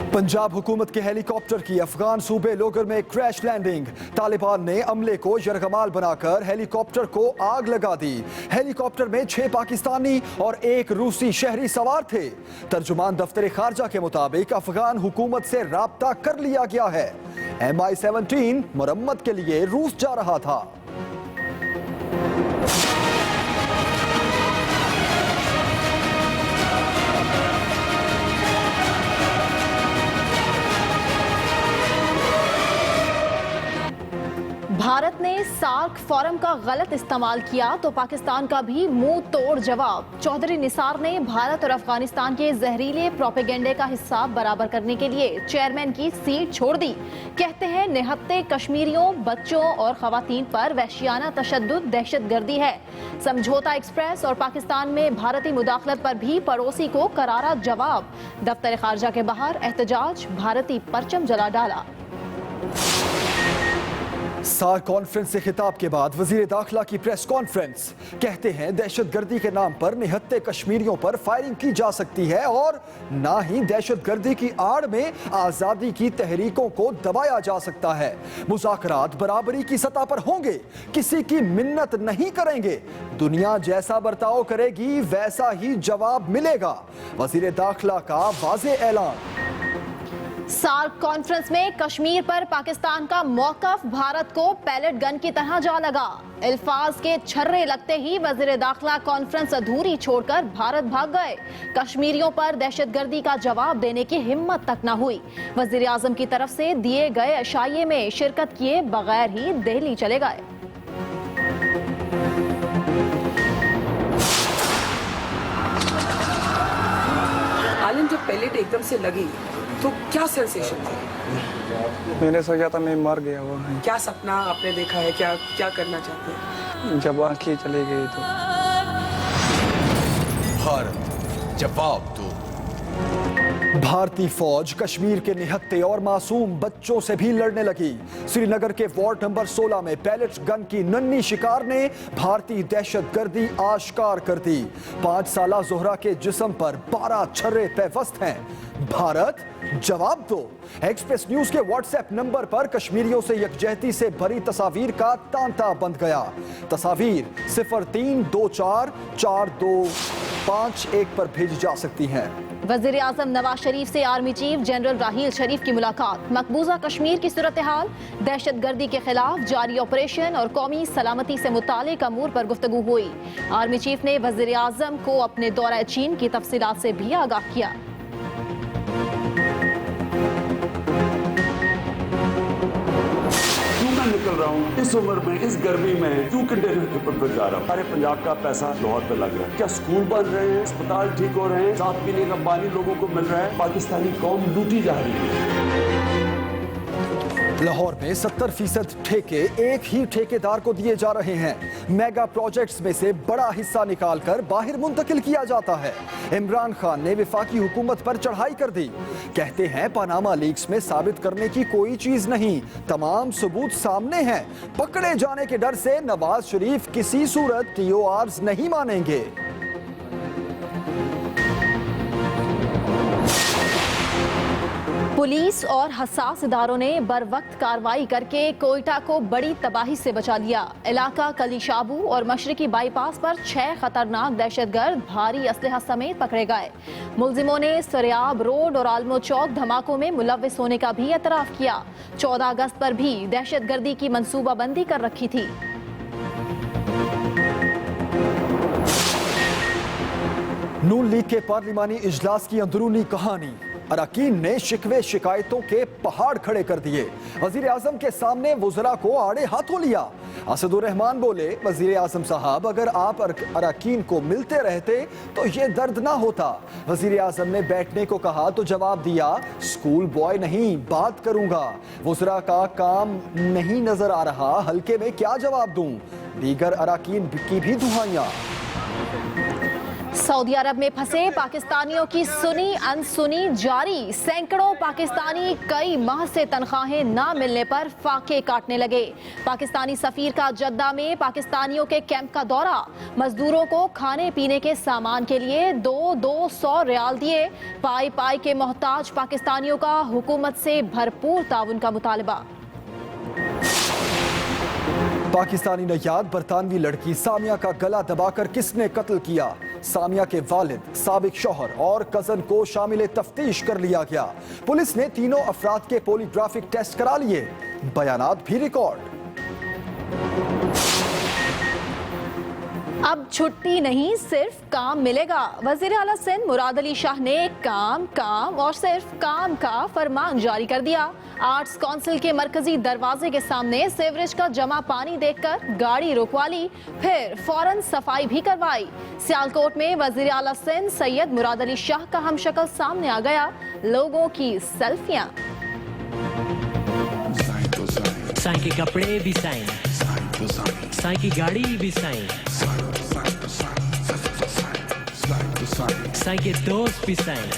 पंजाब हुकूमत के हेलीकॉप्टर की अफगान सूबे लोगर में क्रैश लैंडिंग। तालिबान ने अमले को यरगमाल बनाकर हेलीकॉप्टर को आग लगा दी। हेलीकॉप्टर में 6 पाकिस्तानी और 1 रूसी शहरी सवार थे। तर्जुमान दफ्तर खारजा के मुताबिक अफगान हुकूमत से राब्ता कर लिया गया है। MI-17 मरम्मत के लिए रूस जा रहा था। भारत ने सार्क फोरम का गलत इस्तेमाल किया तो पाकिस्तान का भी मुंह तोड़ जवाब। चौधरी निसार ने भारत और अफगानिस्तान के जहरीले प्रोपेगेंडे का हिसाब बराबर करने के लिए चेयरमैन की सीट छोड़ दी। कहते हैं निहत्ते कश्मीरियों, बच्चों और खवातीन पर वहशियाना तशद्दुद दहशतगर्दी है। समझौता एक्सप्रेस और पाकिस्तान में भारतीय मुदाखलत पर भी पड़ोसी को करारा जवाब। दफ्तर खारजा के बाहर एहतजाज, भारतीय परचम जला डाला। सार्क कॉन्फ्रेंस से खिताब के बाद वजीर दाखिला की प्रेस कॉन्फ्रेंस। कहते हैं दहशतगर्दी के नाम पर निहत्ते कश्मीरियों पर फायरिंग की जा सकती है और ना ही दहशतगर्दी की आड़ में आजादी की तहरीकों को दबाया जा सकता है। मुज़ाकरात बराबरी की सतह पर होंगे, किसी की मिन्नत नहीं करेंगे। दुनिया जैसा बर्ताव करेगी वैसा ही जवाब मिलेगा। वजीर दाखिला का वाज़े ऐलान। सार्क कॉन्फ्रेंस में कश्मीर पर पाकिस्तान का मौकफ भारत को पैलेट गन की तरह जा लगा। अल्फाज के छर्रे लगते ही वजीर दाखिला कॉन्फ्रेंस अधूरी छोड़कर भारत भाग गए। कश्मीरियों पर दहशतगर्दी का जवाब देने की हिम्मत तक न हुई। वजीर आजम की तरफ से दिए गए अशाइये में शिरकत किए बगैर ही दिल्ली चले गए। आलिम, जब पैलेट एकदम से लगी तो क्या सेंसेशन था? मैंने सोचा था मैं मर गया वो। क्या सपना आपने देखा है? क्या क्या करना चाहते हैं? जब आंखें चली गई तो भारत जवाब दो। भारतीय फौज कश्मीर के निहत्ते और मासूम बच्चों से भी लड़ने लगी। श्रीनगर के वार्ड नंबर 16 में पैलेट गन की नन्ही शिकार ने भारतीय दहशतगर्दी आश्कार कर दी। 5 साला जोहरा के जिस्म पर 12 छर्रे पेवस्त हैं। भारत जवाब दो। एक्सप्रेस न्यूज के व्हाट्सएप नंबर पर कश्मीरियों से यकजहती से भरी तस्वीर का तांता बंध गया। तस्वीर 0324 4251 पर भेजी जा सकती हैं। वजीर आजम नवाज शरीफ से आर्मी चीफ जनरल राहील शरीफ की मुलाकात। मकबूजा कश्मीर की सूरत हाल, दहशतगर्दी के खिलाफ जारी ऑपरेशन और कौमी सलामती से मुतालिक अमूर पर गुफ्तगू हुई। आर्मी चीफ ने वजीर आजम को अपने दौरा चीन की तफसीलात से भी आगाह किया। निकल रहा हूँ इस उम्र में, इस गर्मी में, क्यों कंटेनर के ऊपर जा रहा हूँ? सारे पंजाब का पैसा लाहौर पे लग रहा है। क्या स्कूल बन रहे हैं, अस्पताल ठीक हो रहे हैं, साफ पीने का पानी लोगों को मिल रहा है? पाकिस्तानी कौम लूटी जा रही है। लाहौर में 70% ठेके एक ही ठेकेदार को दिए जा रहे हैं। मेगा प्रोजेक्ट्स में से बड़ा हिस्सा निकालकर बाहर मुंतकिल किया जाता है। इमरान खान ने वफाकी हुकूमत पर चढ़ाई कर दी। कहते हैं पनामा लीक्स में साबित करने की कोई चीज नहीं, तमाम सबूत सामने हैं। पकड़े जाने के डर से नवाज शरीफ किसी सूरत TORs नहीं मानेंगे। पुलिस और हसास इदारों ने बर वक्त कार्रवाई करके कोयटा को बड़ी तबाही से बचा लिया। इलाका कलीशाबू और मशरकी बाईपास पर 6 खतरनाक दहशतगर्द भारी असलहा समेत पकड़े गए। मुलजिमों ने सरियाब रोड और आलमो चौक धमाकों में मुलव्विस होने का भी एतराफ किया। 14 अगस्त पर भी दहशतगर्दी की मंसूबाबंदी कर रखी थी। नून लीग के पार्लिमानी इजलास की अंदरूनी कहानी। अरकान ने शिकवे शिकायतों के पहाड़ खड़े कर दिए। वजीर आजम के सामने वुज़रा को आड़े हाथों लिया। असदुर रहमान बोले, वजीर आजम साहब अगर आप अरकान को मिलते रहते तो ये दर्द ना होता। वजीर आजम ने बैठने को कहा तो जवाब दिया, स्कूल बॉय नहीं, बात करूंगा। वुज़रा का काम नहीं नजर आ रहा, हल्के में क्या जवाब दूं? दीगर अरकान की भी दुहाइयां। सऊदी अरब में फंसे पाकिस्तानियों की सुनी अनसुनी जारी। सैकड़ों पाकिस्तानी कई माह से तनख्वाहें ना मिलने पर फाके काटने लगे। पाकिस्तानी सफीर का जद्दा में पाकिस्तानियों के कैंप का दौरा। मजदूरों को खाने पीने के सामान के लिए 200 रियाल दिए। पाई पाई के मोहताज पाकिस्तानियों का हुकूमत से भरपूर ताउन का मुतालबा। पाकिस्तानी नयाद बरतानवी लड़की सामिया का गला दबाकर किसने कत्ल किया? सामिया के वालिद, साबिक शौहर और कजन को शामिल तफ्तीश कर लिया गया। पुलिस ने तीनों अफराद के पॉलीग्राफिक टेस्ट करा लिए, बयानात भी रिकॉर्ड। अब छुट्टी नहीं, सिर्फ काम मिलेगा। वजीर आला सिंध मुराद अली शाह ने काम काम और सिर्फ काम का फरमान जारी कर दिया। आर्ट्स काउंसिल के मरकजी दरवाजे के सामने सीवरेज का जमा पानी देखकर गाड़ी रुकवा ली, फिर फौरन सफाई भी करवाई। सियालकोट में वजीर आला सिंध सैयद मुराद अली शाह का हमशक्ल सामने आ गया। लोगों की सेल्फियां। साईं के कपड़े भी साईं, साईं की गाड़ी भी साईं, साईं के दोस्त भी साईं,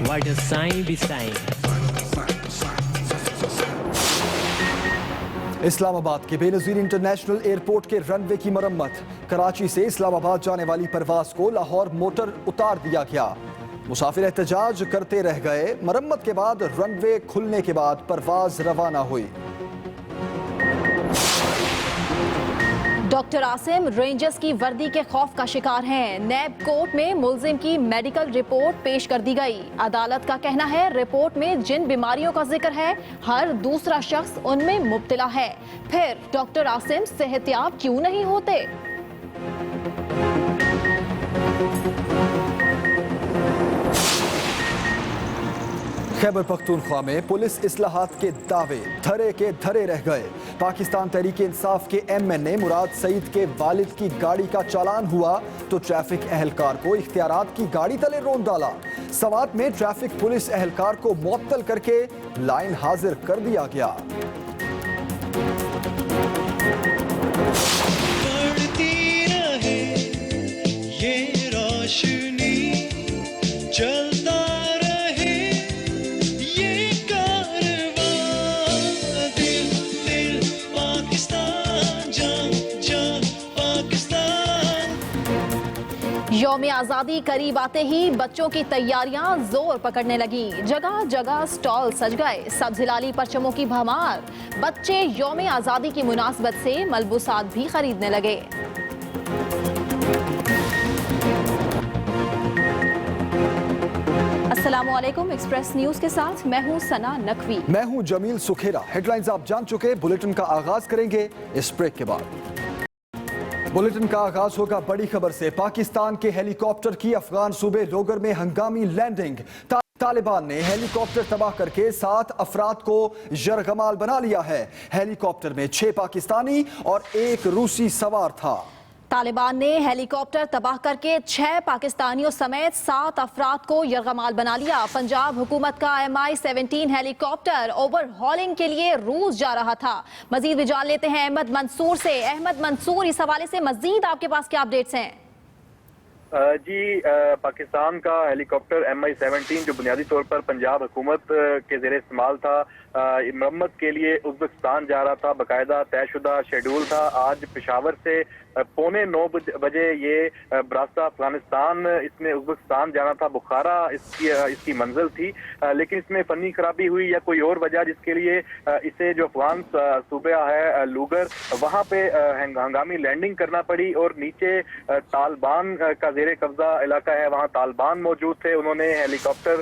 वाइट साईं भी साईं। इस्लामाबाद के बेनजीर इंटरनेशनल एयरपोर्ट के रनवे की मरम्मत। कराची से इस्लामाबाद जाने वाली परवाज को लाहौर मोटर उतार दिया गया। मुसाफिर एहतजाज करते रह गए। मरम्मत के बाद रनवे खुलने के बाद परवाज रवाना हुई। डॉक्टर आसिम रेंजर्स की वर्दी के खौफ का शिकार हैं। नैब कोर्ट में मुलजिम की मेडिकल रिपोर्ट पेश कर दी गई। अदालत का कहना है रिपोर्ट में जिन बीमारियों का जिक्र है हर दूसरा शख्स उनमें मुब्तला है। फिर डॉक्टर आसिम सेहतयाब क्यों नहीं होते? खैबर पख्तूनख्वा में पुलिस इस्लाहात के दावे धरे के धरे रह गए। पाकिस्तान तहरीक इंसाफ के MNA मुराद सईद के वालिद की गाड़ी का चालान हुआ तो ट्रैफिक एहलकार को इख्तियारात की गाड़ी तले रोन डाला। सवात में ट्रैफिक पुलिस एहलकार को मुअत्तल करके लाइन हाजिर कर दिया गया। यौम आज़ादी करीब आते ही बच्चों की तैयारियां जोर पकड़ने लगी। जगह जगह स्टॉल सज गए, सब्ज़ लाली परचमों की भरमार। बच्चे यौम आज़ादी की मुनासबत से मलबूसात भी खरीदने लगे। अस्सलामुअलैकुम, एक्सप्रेस न्यूज के साथ मैं हूं सना नकवी। मैं हूं जमील सुखेरा। हेडलाइंस आप जान चुके। बुलेटिन का आगाज करेंगे इस ब्रेक के बाद। बुलेटिन का आगाज होगा बड़ी खबर से। पाकिस्तान के हेलीकॉप्टर की अफगान सूबे लोगर में हंगामी लैंडिंग। तालिबान ने हेलीकॉप्टर तबाह करके 7 अफराद को यरगमाल बना लिया है। हेलीकॉप्टर में 6 पाकिस्तानी और 1 रूसी सवार था। तालिबान ने हेलीकॉप्टर तबाह करके 6 पाकिस्तानियों समेत 7 अफराद को यरगमाल बना लिया। पंजाब हुकूमत का MI-17 हेलीकॉप्टर ओवरहॉलिंग के लिए रूस जा रहा था। मजीद भी जान लेते हैं अहमद मंसूर से। अहमद मंसूर, इस हवाले से मजीद आपके पास क्या अपडेट्स हैं? जी, पाकिस्तान का हेलीकॉप्टर MI-17 जो बुनियादी तौर पर पंजाब हुकूमत के ज़ेरे इस्तेमाल था, मरम्मत के लिए उज़्बेकिस्तान जा रहा था। बाकायदा तयशुदा शेड्यूल था। आज पेशावर से 8:45 बजे ये बरास्ता अफगानिस्तान, इसमें उज़्बेकिस्तान जाना था। बुखारा इसकी मंजिल थी, लेकिन इसमें फनी खराबी हुई या कोई और वजह जिसके लिए इसे जो अफगान सूबा है लूगर, वहाँ पे हंगामी लैंडिंग करना पड़ी। और नीचे तालिबान का ज़ेरे कब्जा इलाका है, वहाँ तालिबान मौजूद थे। उन्होंने हेलीकॉप्टर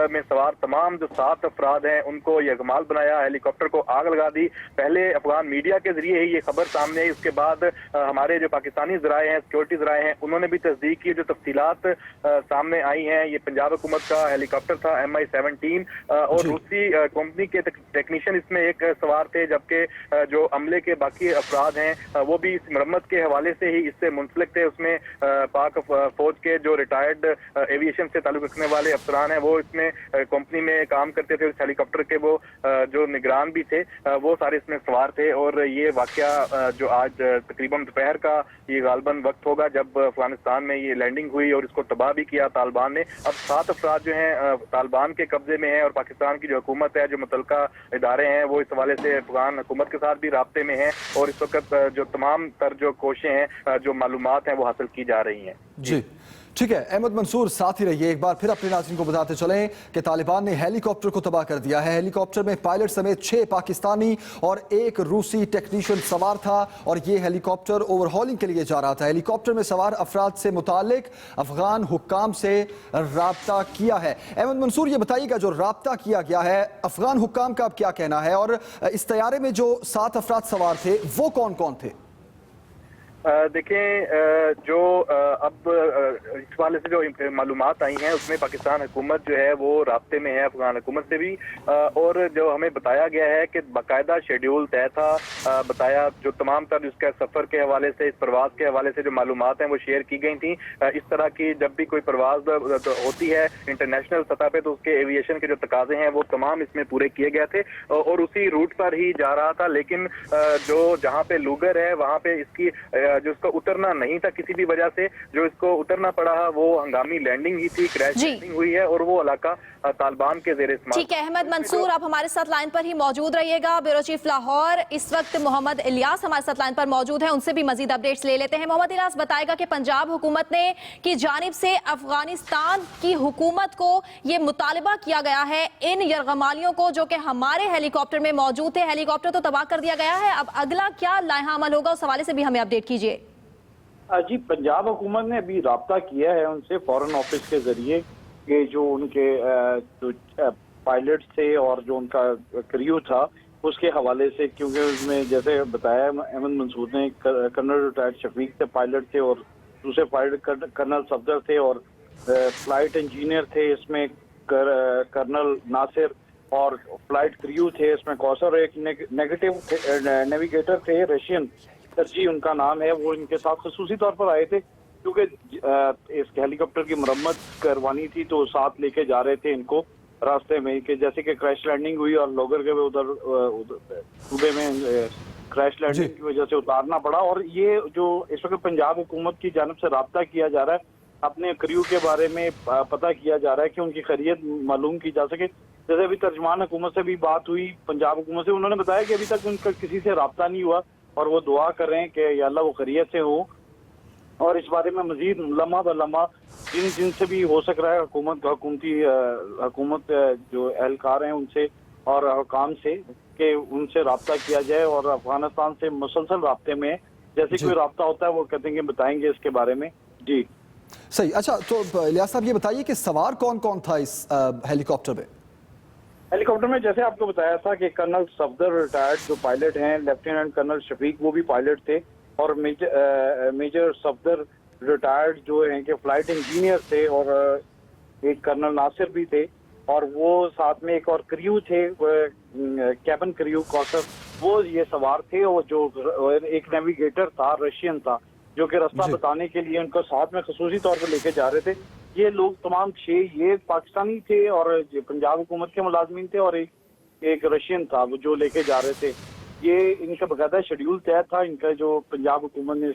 में सवार तमाम जो 7 अफराद हैं उनको यरगमाल बनाया, हेलीकॉप्टर को आग लगा दी। पहले अफगान मीडिया के जरिए ही ये खबर सामने आई। उसके बाद हमारे जो पाकिस्तानी ज़राए हैं, सिक्योरिटी ज़राए हैं, उन्होंने भी तस्दीक की। जो तफसीलात सामने आई हैं, ये पंजाब हुकूमत का हेलीकॉप्टर था MI-17 और रूसी कंपनी के टेक्नीशियन इसमें एक सवार थे, जबकि जो अमले के बाकी अफराद हैं वो भी इस मरम्मत के हवाले से ही इससे मुंसलिक थे। उसमें पाक फौज के जो रिटायर्ड एविएशन से ताल्लुक रखने वाले अफसरान हैं वो इसमें कंपनी में काम करते थे। उस हेलीकॉप्टर के वो जो निगरान भी थे वो सारे इसमें सवार थे। और ये वाकया जो आज तकरीबन दोपहर का ये गालबन वक्त होगा जब अफगानिस्तान में ये लैंडिंग हुई और इसको तबाह भी किया तालिबान ने। अब 7 अफराद जो हैं तालिबान के कब्जे में हैं और पाकिस्तान की जो हुकूमत है, जो मुतलका इदारे हैं, वो इस हवाले से अफगान हुकूमत के साथ भी राब्ते में हैं और इस वक्त जो तमाम तर जो कोशिशें हैं, जो मालूमात हैं, वो हासिल की जा रही हैं। जी ठीक है, अहमद मंसूर साथ ही रहिए। एक बार फिर अपने नाज़रीन को बताते चलें कि तालिबान ने हेलीकॉप्टर को तबाह कर दिया है। हेलीकॉप्टर में पायलट समेत 6 पाकिस्तानी और 1 रूसी टेक्नीशियन सवार था और ये हेलीकॉप्टर ओवरहॉलिंग के लिए जा रहा था। हेलीकॉप्टर में सवार अफराद से मुतालिक अफगान हुक्काम से राब्ता किया है। अहमद मंसूर ये बताइएगा, जो राब्ता किया गया है अफगान हुक्काम का अब क्या कहना है, और इस तैयारे में जो 7 अफराद सवार थे वो कौन कौन थे? देखें, जो अब इस वाले से जो मालूमात आई हैं उसमें पाकिस्तान हुकूमत जो है वो राब्ते में है अफगान हुकूमत से भी, और जो हमें बताया गया है कि बाकायदा शेड्यूल तय था। बताया जो तमाम तर इसका सफ़र के हवाले से, इस प्रवास के हवाले से जो मालूमात हैं वो शेयर की गई थी। इस तरह की जब भी कोई प्रवास होती है इंटरनेशनल सतह पे तो उसके एविएशन के जो तकाजे हैं वो तमाम इसमें पूरे किए गए थे और उसी रूट पर ही जा रहा था। लेकिन जो जहाँ पे लूगर है वहाँ पे इसकी जो इसका उतरना नहीं था, किसी भी वजह से जो इसको उतरना पड़ा वो हंगामी लैंडिंग ही थी, क्रैश लैंडिंग हुई है और वो इलाका तालिबान के ज़ेरे इस्तेमाल। ठीक है अहमद मंसूर, आप हमारे साथ लाइन पर ही मौजूद रहिएगा। ब्यूरो चीफ लाहौर इस वक्त मोहम्मद इलियास हमारे साथ लाइन पर मौजूद हैं, उनसे भी मजीद अपडेट्स ले लेते हैं। मोहम्मद इलियास बताएगा कि पंजाब हुकूमत ने की जानिब से अफगानिस्तान की हुकूमत को ये मुतालबा किया गया है इन यरगमालियों को जो कि हमारे हेलीकॉप्टर में मौजूद थे, हेलीकॉप्टर तो तबाह कर दिया गया है, अब अगला क्या लाइहा अमल होगा उस हवाले से भी हमें अपडेट कीजिए। जी, पंजाब हुकूमत ने अभी राब्ता किया है उनसे फॉरेन ऑफिस के जरिए कि जो उनके जो पायलट थे और जो उनका क्रू था उसके हवाले से, क्योंकि उसमें जैसे बताया अहमद मंसूर ने, कर्नल रिटायर्ड शफीक थे पायलट थे और दूसरे पायलट कर्नल सफदर थे और फ्लाइट इंजीनियर थे इसमें कर्नल नासिर और फ्लाइट क्रू थे इसमें कौसर, एक नेगेटिव नेविगेटर थे रशियन जी उनका नाम है, वो इनके साथ खसूसी तौर पर आए थे क्योंकि इस हेलीकॉप्टर की मरम्मत करवानी थी तो साथ लेके जा रहे थे इनको रास्ते में कि जैसे कि क्रैश लैंडिंग हुई और लोगर के उधर सूबे में क्रैश लैंडिंग की वजह से उतारना पड़ा। और ये जो इस वक्त पंजाब हुकूमत की जानिब से राब्ता किया जा रहा है, अपने क्रू के बारे में पता किया जा रहा है कि उनकी खैरियत मालूम की जा सके। जैसे अभी तर्जमान हुकूमत से भी बात हुई पंजाब हुकूमत से, उन्होंने बताया कि अभी तक उनका किसी से राब्ता नहीं हुआ और वो दुआ कर रहे हैं कि या अल्लाह वो खैरियत से हो और इस बारे में मजीद लम्हा ब लम्हा जिनसे भी हो सक रहा है हुकूमत जो एहलकार हैं उनसे और हुकाम से कि उनसे राब्ता किया जाए और अफगानिस्तान से मुसलसल राब्ते में जैसे कोई राब्ता होता है वो कहते हैं कि बताएंगे इसके बारे में। जी सही। अच्छा, तो इलियास साहब ये बताइए कि सवार कौन कौन था इस हेलीकॉप्टर में? हेलीकॉप्टर में जैसे आपको बताया था कि कर्नल सफदर रिटायर्ड जो पायलट हैं, लेफ्टिनेंट कर्नल शफीक वो भी पायलट थे और मेजर सफदर रिटायर्ड जो हैं कि फ्लाइट इंजीनियर थे और एक कर्नल नासिर भी थे और वो साथ में एक और क्रू थे कैबिन क्रू कौसर, वो ये सवार थे और जो एक नेविगेटर था रशियन था जो कि रास्ता बताने के लिए उनको साथ में खसूसी तौर पर लेके जा रहे थे। ये लोग तमाम 6 ये पाकिस्तानी थे और पंजाब हुकूमत के मुलाजमीन थे और एक रशियन था वो जो लेके जा रहे थे। ये इनका बाकायदा शेड्यूल तय था इनका, जो पंजाब हुकूमत ने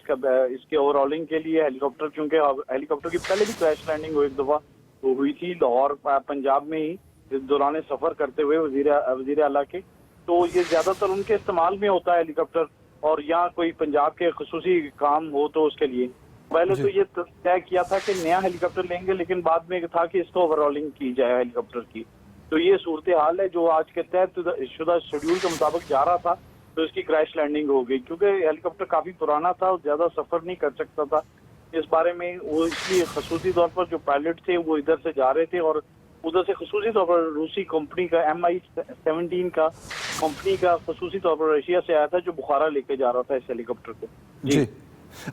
इसके ओवरऑलिंग के लिए हेलीकॉप्टर, क्योंकि हेलीकॉप्टर की पहले भी क्रैश लैंडिंग एक दफ़ा हुई थी लाहौर पंजाब में ही दौरान सफ़र करते हुए वजीर आला के, तो ये ज़्यादातर उनके इस्तेमाल में होता है हेलीकॉप्टर और यहाँ कोई पंजाब के खसूसी काम हो तो उसके लिए। पहले तो ये तय किया था कि नया हेलीकॉप्टर लेंगे लेकिन बाद में था कि इसको ओवरऑलिंग की जाए हेलीकॉप्टर की। तो ये सूरत हाल है जो आज के तहत शुदा शेड्यूल के मुताबिक जा रहा था तो इसकी क्रैश लैंडिंग हो गई क्योंकि हेलीकॉप्टर काफी पुराना था और ज्यादा सफर नहीं कर सकता था। इस बारे में वो इसलिए खसूसी तौर पर जो पायलट थे वो इधर से जा रहे थे और उधर से खसूसी तौर पर रूसी कंपनी का MI-17 का कंपनी का खसूसी तौर पर रशिया से आया था जो बुखारा लेके जा रहा था इस हेलीकॉप्टर को। जी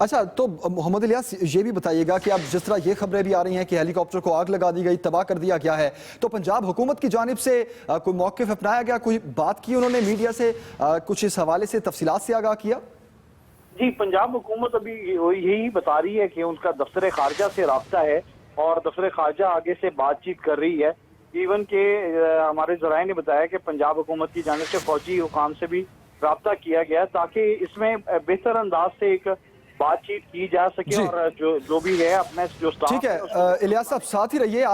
अच्छा, तो मोहम्मद इलियास ये भी बताइएगा कि अब जिस तरह ये खबरें भी आ रही हैं कि हेलीकॉप्टर को आग लगा दी गई, तबाह कर दिया गया है, तो पंजाब हुकूमत की जानिब से कोई मौक़िफ़ अपनाया गया, कोई बात की उन्होंने मीडिया से, कुछ इस हवाले से तफसीलात से आगाह किया? जी, पंजाब हुकूमत अभी यही बता रही है कि उनका दफ्तर खारजा से राब्ता है और दफ्तर खारजा आगे से बातचीत कर रही है ایون کہ ہمارے ذرائع نے بتایا کہ پنجاب حکومت کی جانب سے فوجی حکام سے بھی رابطہ کیا گیا تاکہ اس میں بہتر انداز سے ایک بات چیت کی جا سکے اور جو بھی ہے اپنے جو سٹاف ٹھیک ہے الیاس صاحب ساتھ ہی رہیے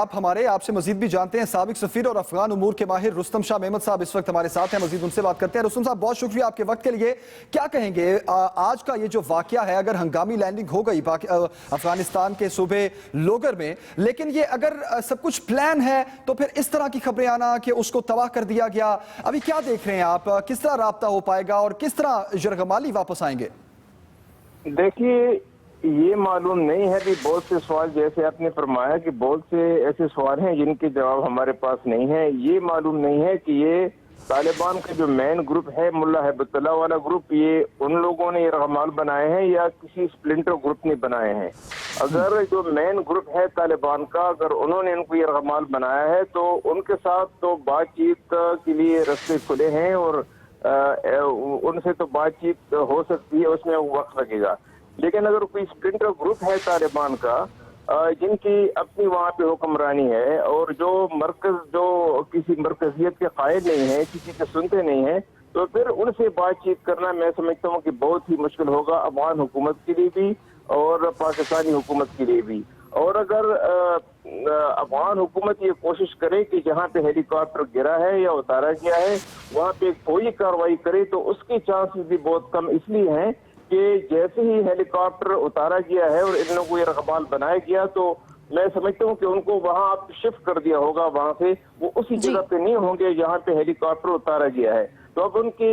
آپ سے مزید بھی جانتے ہیں سابق سفیر اور افغان امور کے ماہر رستم شاہ محمد صاحب اس وقت ہمارے ساتھ ہیں مزید ان سے بات کرتے ہیں رستم صاحب بہت شکریہ آپ کے وقت کے لیے کیا کہیں گے آج کا یہ جو واقعہ ہے اگر ہنگامی لینڈنگ ہو گئی افغانستان کے صوبے لوگر میں لیکن یہ اگر سب کچھ پلان ہے تو پھر اس طرح کی خبریں آنا کہ اس کو تباہ کر دیا گیا ابھی کیا دیکھ رہے ہیں آپ کس طرح رابطہ ہو پائے گا اور کس طرح یرغمالی واپس آئیں گے دیکھیے یہ معلوم نہیں ہے کہ بہت سے سوال جیسے آپ نے فرمایا کہ بہت سے ایسے سوال ہیں جن کے جواب ہمارے پاس نہیں ہے یہ معلوم نہیں ہے کہ یہ طالبان کا جو مین گروپ ہے ملا ہیبت اللہ والا گروپ یہ ان لوگوں نے یرغمال بنائے ہیں یا کسی سپلنٹر گروپ نے بنائے ہیں اگر جو مین گروپ ہے طالبان کا اگر انہوں نے ان کو یرغمال بنایا ہے تو ان کے ساتھ تو بات چیت کے لیے رستے کھلے ہیں اور ان سے تو بات چیت ہو سکتی ہے اس میں وقت لگے گا لیکن اگر کوئی سپلنٹر گروپ ہے طالبان کا جن کی اپنی وہاں پہ حکمرانی ہے اور جو کسی مرکزیت کے قائد نہیں ہے کسی کے سنتے نہیں ہیں تو پھر ان سے بات چیت کرنا میں سمجھتا ہوں کہ بہت ہی مشکل ہوگا افغان حکومت کے لیے بھی اور پاکستانی حکومت کے لیے بھی اور اگر افغان حکومت یہ کوشش کرے کہ جہاں پہ ہیلی کاپٹر گرا ہے یا اتارا گیا ہے وہاں پہ فوری کارروائی کرے تو اس کے چانسز بھی بہت کم اس لیے ہیں کہ جیسے ہی ہیلی کاپٹر اتارا گیا ہے اور ان لوگوں کو یرغمال بنایا گیا تو میں سمجھتا ہوں کہ ان کو وہاں آپ شفٹ کر دیا ہوگا وہاں سے وہ اسی جگہ پہ نہیں ہوں گے جہاں پہ ہیلی کاپٹر اتارا گیا ہے تو اب ان کے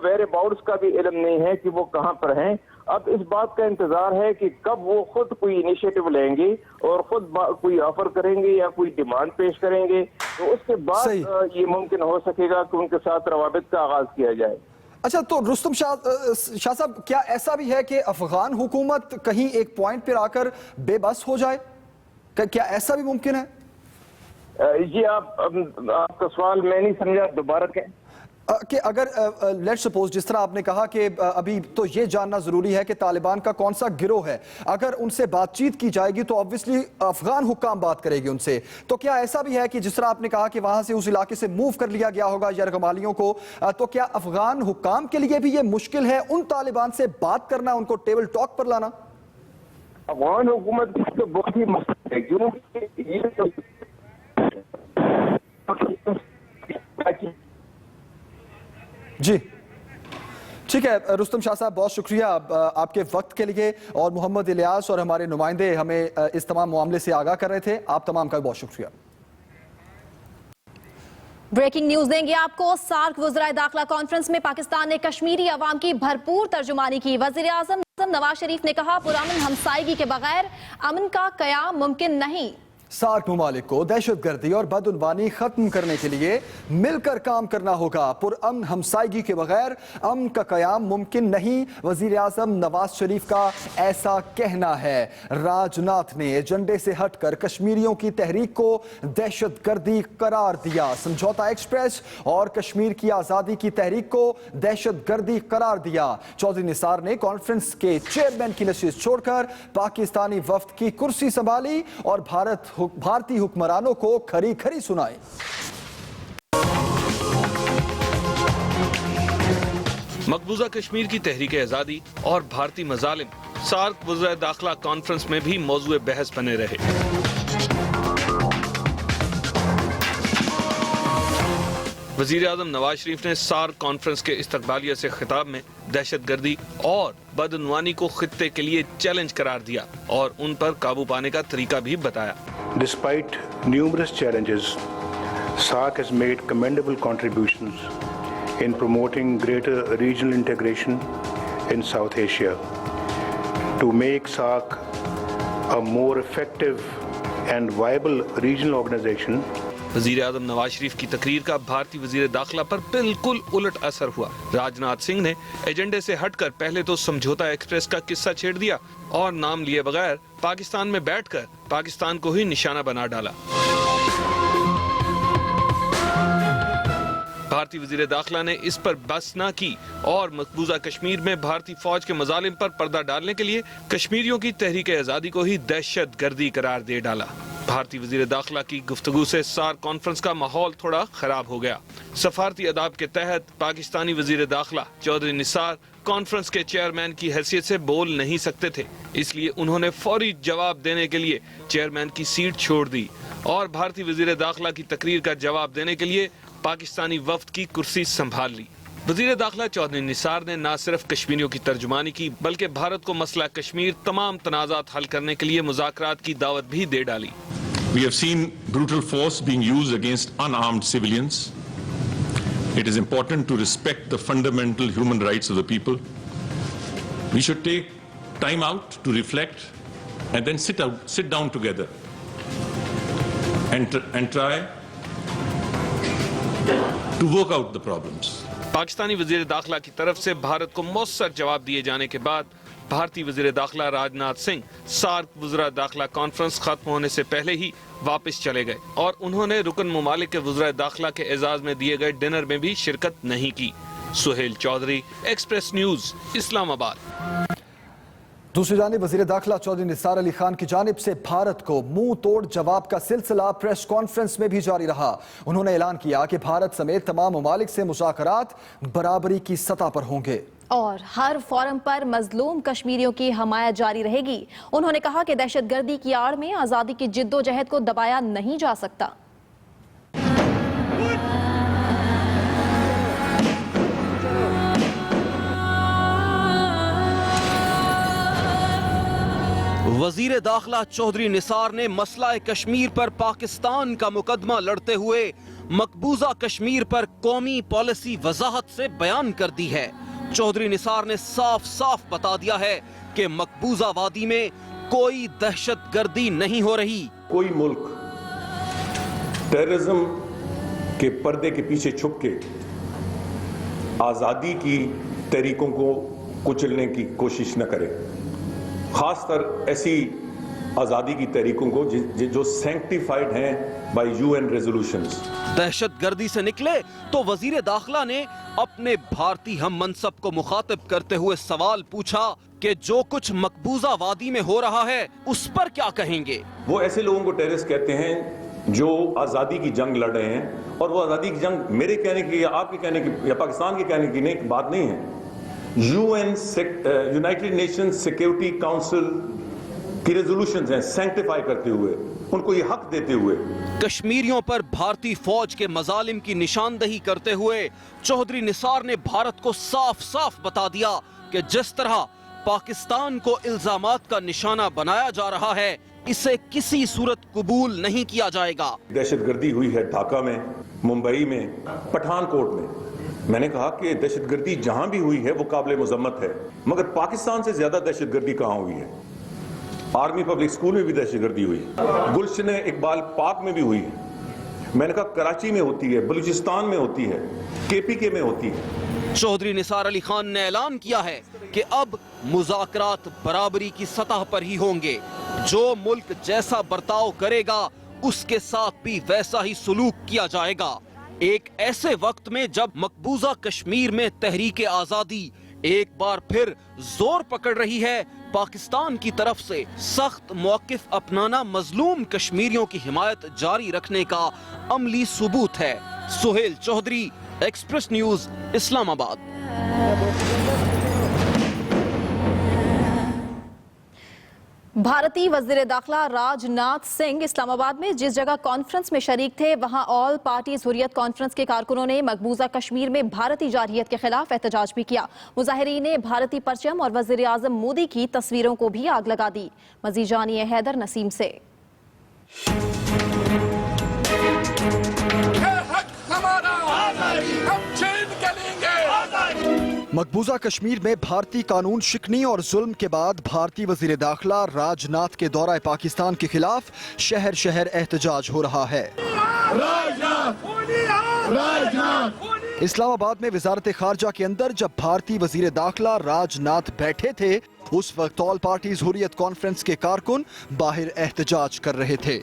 ویئر اباؤٹس کا بھی علم نہیں ہے کہ وہ کہاں پر ہیں اب اس بات کا انتظار ہے کہ کب وہ خود کوئی انیشیٹو لیں گے اور خود کوئی آفر کریں گے یا کوئی ڈیمانڈ پیش کریں گے تو اس کے بعد یہ ممکن ہو سکے گا کہ ان کے ساتھ روابط کا آغاز کیا جائے اچھا تو رستم شاہ صاحب کیا ایسا بھی ہے کہ افغان حکومت کہیں ایک پوائنٹ پر آ کر بے بس ہو جائے کیا ایسا بھی ممکن ہے جی آپ کا سوال میں نہیں سمجھا دوبارہ کہیں کہ اگر لیٹ سپوز جس طرح آپ نے کہا کہ ابھی تو یہ جاننا ضروری ہے کہ طالبان کا کون سا گروہ ہے اگر ان سے بات چیت کی جائے گی تو obviously افغان حکام بات کرے گی ان سے تو کیا ایسا بھی ہے کہ جس طرح آپ نے کہا کہ وہاں سے اس علاقے سے موو کر لیا گیا ہوگا یرغمالیوں کو تو کیا افغان حکام کے لیے بھی یہ مشکل ہے ان طالبان سے بات کرنا ان کو ٹیبل ٹاک پر لانا افغان حکومت تو بہت ہی مشکل ہے کیونکہ جی ٹھیک ہے رستم شاہ صاحب بہت شکریہ آپ کے وقت کے لیے اور محمد الیاس اور ہمارے نمائندے ہمیں اس تمام معاملے سے آگاہ کر رہے تھے آپ تمام کا بہت شکریہ بریکنگ نیوز دیں گے آپ کو سارک وزرائے داخلہ کانفرنس میں پاکستان نے کشمیری عوام کی بھرپور ترجمانی کی وزیر اعظم نواز شریف نے کہا پرامن ہمسائیگی کے بغیر امن کا قیام ممکن نہیں سارک ممالک کو دہشت گردی اور بدعنوانی ختم کرنے کے لیے مل کر کام کرنا ہوگا پرامن ہمسائیگی کے بغیر امن کا قیام ممکن نہیں وزیر اعظم نواز شریف کا ایسا کہنا ہے راج ناتھ نے ایجنڈے سے ہٹ کر کشمیریوں کی تحریک کو دہشت گردی قرار دیا سمجھوتا ایکسپریس اور کشمیر کی آزادی کی تحریک کو دہشت گردی قرار دیا چودھری نثار نے کانفرنس کے چیئرمین کی نشست چھوڑ کر پاکستانی وفد کی کرسی سنبھالی اور بھارتی حکمرانوں کو کھری کھری سنائی مقبوضہ کشمیر کی تحریک آزادی اور بھارتی مظالم سارک وزرائے داخلہ کانفرنس میں بھی موضوع بحث بنے رہے وزیر اعظم نواز شریف نے سارک کانفرنس کے استقبالیہ سے خطاب میں دہشت گردی اور بدعنوانی کو خطے کے لیے چیلنج قرار دیا اور ان پر قابو پانے کا طریقہ بھی بتایا Despite numerous challenges, SAARC has made commendable contributions in promoting greater regional integration in South Asia to make SAARC a more effective and viable regional organization. وزیر اعظم نواز شریف کی تقریر کا بھارتی وزیر داخلہ پر بالکل الٹ اثر ہوا راج ناتھ سنگھ نے ایجنڈے سے ہٹ کر پہلے تو سمجھوتا ایکسپریس کا قصہ چھیڑ دیا اور نام لیے بغیر پاکستان میں بیٹھ کر پاکستان کو ہی نشانہ بنا ڈالا بھارتی وزیر داخلہ نے اس پر بس نہ کی اور مقبوضہ کشمیر میں بھارتی فوج کے مظالم پر پردہ ڈالنے کے لیے کشمیریوں کی تحریک آزادی کو ہی دہشت گردی قرار دے ڈالا भारतीय वजीर दाखिला की गुफ्तगू से सार्क कॉन्फ्रेंस का माहौल थोड़ा खराब हो गया। सफारती अदाब के तहत पाकिस्तानी वजीर दाखिला चौधरी निसार कॉन्फ्रेंस के चेयरमैन की हैसियत से बोल नहीं सकते थे, इसलिए उन्होंने फौरी जवाब देने के लिए चेयरमैन की सीट छोड़ दी और भारतीय वजीर दाखिला की तकरीर का जवाब देने के लिए पाकिस्तानी वफ्द की कुर्सी संभाल ली। वजीर दाखिला चौधरी निसार ने न सिर्फ कश्मीरियों की तर्जुमानी की, बल्कि भारत को मसला कश्मीर तमाम तनाज़ात हल करने के लिए मुज़ाकरात की दावत भी दे डाली। We have seen brutal force being used against unarmed civilians. It is important to respect the fundamental human rights of the people. We should take time out to reflect and then sit down together and try to work out the problems. Pakistani वजीर दाखिला की तरफ से भारत को मौसर जवाब दिए जाने के बाद भारतीय वजीर दाखिला राजनाथ सिंह सार्क वज़रा दाखिला कॉन्फ्रेंस खत्म होने से पहले ही वापस चले गए और उन्होंने रुकन ममालिक के वज़रा दाखिला के एजाज में दिए गए डिनर में भी शिरकत नहीं की। Suhail Chaudhry, express news, Islamabad. दूसरी जानिब वजीर दाखिला चौधरी निसार अली खान की जानिब से भारत को मुंह तोड़ जवाब का सिलसिला प्रेस कॉन्फ्रेंस में भी जारी रहा। उन्होंने ऐलान किया कि भारत समेत तमाम ममालिक से मुज़ाकरात बराबरी की सतह पर होंगे और हर फोरम पर मजलूम कश्मीरियों की हमायत जारी रहेगी। उन्होंने कहा कि दहशतगर्दी की आड़ में आज़ादी की जिद्दोजहद को दबाया नहीं जा सकता। वजीर दाखिला चौधरी निसार ने मसला कश्मीर पर पाकिस्तान का मुकदमा लड़ते हुए मकबूजा कश्मीर पर कौमी पॉलिसी वजाहत से बयान कर दी है। चौधरी निसार ने साफ साफ बता दिया है कि मकबूजा वादी में कोई दहशतगर्दी नहीं हो रही। कोई मुल्क टेररिज्म के पर्दे के पीछे छुप के आजादी की तहरीकों को कुचलने की कोशिश न करे, खासकर ऐसी आजादी की तहरीकों को जो सैंक्टिफाइड हैं बाय यूएन रेजोल्यूशंस। दहशतगर्दी से निकले तो वजीर दाखिला ने अपने भारतीय हम मनसब को मुखातिब करते हुए सवाल पूछा कि जो कुछ मकबूजा वादी में हो रहा है उस पर क्या कहेंगे। वो ऐसे लोगों को टेररिस्ट कहते हैं जो आजादी की जंग लड़ रहे हैं, और वो आजादी की जंग मेरे कहने की या आपके कहने की या पाकिस्तान के कहने की नहीं बात नहीं है। यूनाइटेड नेशन सिक्योरिटी काउंसिल की रेजोल्यूशंस हैं, सैंक्टिफाई करते हुए उनको ये हक देते हुए। कश्मीरियों पर भारतीय फौज के मजालिम की निशानदही करते हुए चौधरी निसार ने भारत को साफ साफ बता दिया कि जिस तरह पाकिस्तान को इल्जामात का निशाना बनाया जा रहा है, इसे किसी सूरत कबूल नहीं किया जाएगा। दहशतगर्दी हुई है ढाका में, मुंबई में, पठानकोट में। मैंने कहा कि दहशतगर्दी जहां भी हुई है वो काबिल मजम्मत है, मगर पाकिस्तान से ज्यादा दहशतगर्दी कहां हुई है? आर्मी पब्लिक स्कूल में भी दहशतगर्दी हुई, गुलशन इकबाल पार्क में भी हुई है। मैंने कहा कराची में होती है, बलूचिस्तान में होती है, केपीके में होती है। चौधरी निसार अली खान ने ऐलान किया है कि अब मुज़ाकरात बराबरी की सतह पर ही होंगे। जो मुल्क जैसा बर्ताव करेगा उसके साथ भी वैसा ही सलूक किया जाएगा। एक ऐसे वक्त में जब मकबूजा कश्मीर में तहरीक आजादी एक बार फिर जोर पकड़ रही है, पाकिस्तान की तरफ से सख्त मौकिफ अपनाना मजलूम कश्मीरियों की हिमायत जारी रखने का अमली सबूत है। Suhail Chaudhry, express news, Islamabad. भारतीय वजीर दाखिला राजनाथ सिंह इस्लामाबाद में जिस जगह कॉन्फ्रेंस में शरीक थे, वहां ऑल पार्टीज हुर्रियत कॉन्फ्रेंस के कारकुनों ने मकबूजा कश्मीर में भारतीय जारहियत के खिलाफ एहतजाज भी किया। मुजाहिरीन ने भारतीय परचम और वजीर आजम मोदी की तस्वीरों को भी आग लगा दी। मजीद जानिए हैदर नसीम से। मकबूजा कश्मीर में भारतीय कानून शिकनी और जुल्म के बाद भारतीय वजीर दाखिला राजनाथ के दौरा पाकिस्तान के खिलाफ शहर शहर एहतजाज हो रहा है। इस्लामाबाद में वजारत खारजा के अंदर जब भारतीय वजीर दाखिला राजनाथ बैठे थे, उस वक्त ऑल पार्टीज हुर्रियत कॉन्फ्रेंस के कारकुन बाहर एहतजाज कर रहे थे।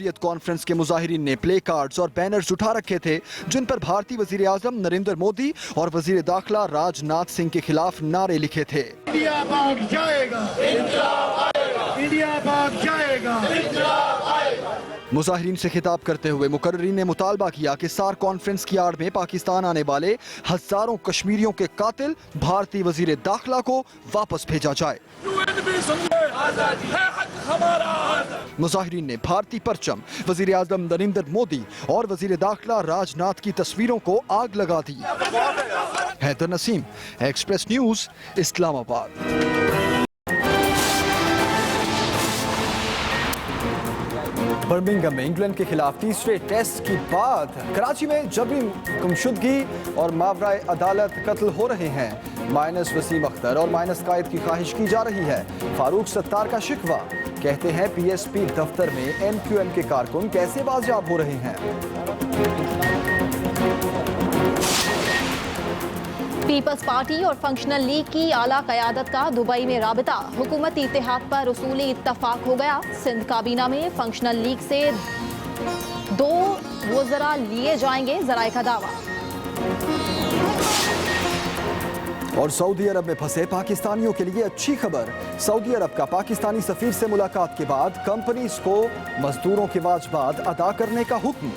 हुर्रियत कॉन्फ्रेंस के मुजाहिरीन ने प्ले कार्ड्स और बैनर्स उठा रखे थे जिन पर भारतीय वजीर आजम नरेंद्र मोदी और वजीर दाखिला राजनाथ सिंह के खिलाफ नारे लिखे थे। इंडिया भाग जाएगा, इंडिया भाग जाएगा। मुजाहिरीन से खिताब करते हुए मुकर्रिरीन ने मुतालबा किया कि सार कॉन्फ्रेंस की आड़ में पाकिस्तान आने वाले हजारों कश्मीरियों के कातिल भारतीय वजीर दाखिला को वापस भेजा जाए। मुजाहिरीन ने भारतीय परचम, वजीर आजम नरेंद्र मोदी और वजीर दाखिला राजनाथ की तस्वीरों को आग लगा दी। Haider Naseem, Express news, Islamabad. Birmingham में इंग्लैंड के खिलाफ तीसरे टेस्ट की बाद कराची में जबरी गुमशुदगी और मावराए अदालत कत्ल हो रहे हैं। माइनस वसीम अख्तर और माइनस कायद की ख्वाहिश की जा रही है। फारूक सत्तार का शिकवा, कहते हैं पीएसपी दफ्तर में एमक्यूएम के कारकुन कैसे बाजियाब हो रहे हैं। पीपल्स पार्टी और फंक्शनल लीग की आला क़यादत का दुबई में राबिता, हुकूमती इत्तेहाद पर उसूली इत्तफाक हो गया। सिंध काबीना में फंक्शनल लीग से 2 वज़रा लिए जाएंगे, ज़राए का दावा। और सऊदी अरब में फंसे पाकिस्तानियों के लिए अच्छी खबर। सऊदी अरब का पाकिस्तानी सफीर से मुलाकात के बाद कंपनीज को मजदूरों के वाजबात अदा करने का हुक्म।